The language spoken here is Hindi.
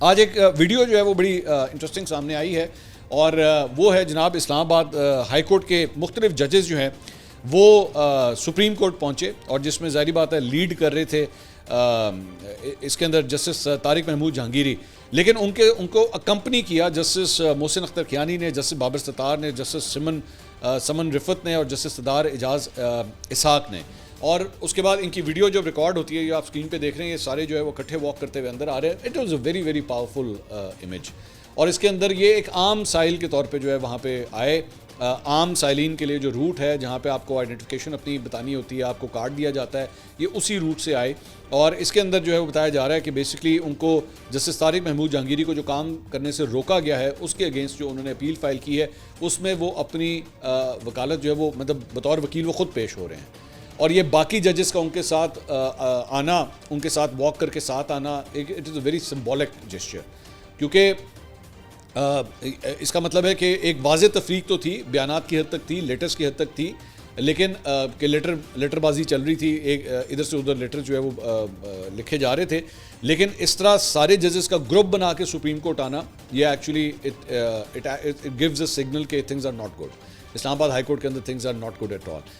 आज एक वीडियो जो है वो बड़ी इंटरेस्टिंग सामने आई है और वो है जनाब इस्लामाबाद हाई कोर्ट के मुख्तलिफ जजेस जो हैं वो सुप्रीम कोर्ट पहुँचे और जिसमें ज़ाहिर बात है लीड कर रहे थे इसके अंदर जस्टिस तारिक महमूद जहांगीरी, लेकिन उनको अकम्पनी किया जस्टिस मोहसिन अख्तर कियानी ने, जस्टिस बाबर सत्तार ने, जस्टिस समन रिफत ने और जस्टिस सदार एजाज इसहाक ने। और उसके बाद इनकी वीडियो जब रिकॉर्ड होती है, ये आप स्क्रीन पे देख रहे हैं, ये सारे जो है वो इकट्ठे वॉक करते हुए अंदर आ रहे हैं। It was a very very powerful image. और इसके अंदर ये एक आम साइल के तौर पे जो है वहाँ पे आए, आम साइलिन के लिए जो रूट है जहाँ पे आपको आइडेंटिफिकेशन अपनी बतानी होती है, आपको कार्ड दिया जाता है, ये उसी रूट से आए। और इसके अंदर जो है वो बताया जा रहा है कि बेसिकली उनको जस्टिस तारिक महमूद जहांगीरी को जो काम करने से रोका गया है उसके अगेंस्ट जो उन्होंने अपील फाइल की है उसमें वो अपनी वकालत जो है वो मतलब बतौर वकील वो ख़ुद पेश हो रहे हैं। और ये बाकी जजेस का उनके साथ आना, उनके साथ वॉक करके साथ आना, it is a very symbolic gesture, क्योंकि इसका मतलब है कि एक वाज़े तफरीक तो थी, बयानात की हद तक थी, लेटर्स की हद तक थी, लेकिन कि लेटरबाजी चल रही थी, एक इधर से उधर लेटर जो है वो लिखे जा रहे थे, लेकिन इस तरह सारे जजेस का ग्रुप बना के सुप्रीम कोर्ट आना, ये actually it gives a signal कि things are not good. Islamabad high court के अंदर things are not good at all.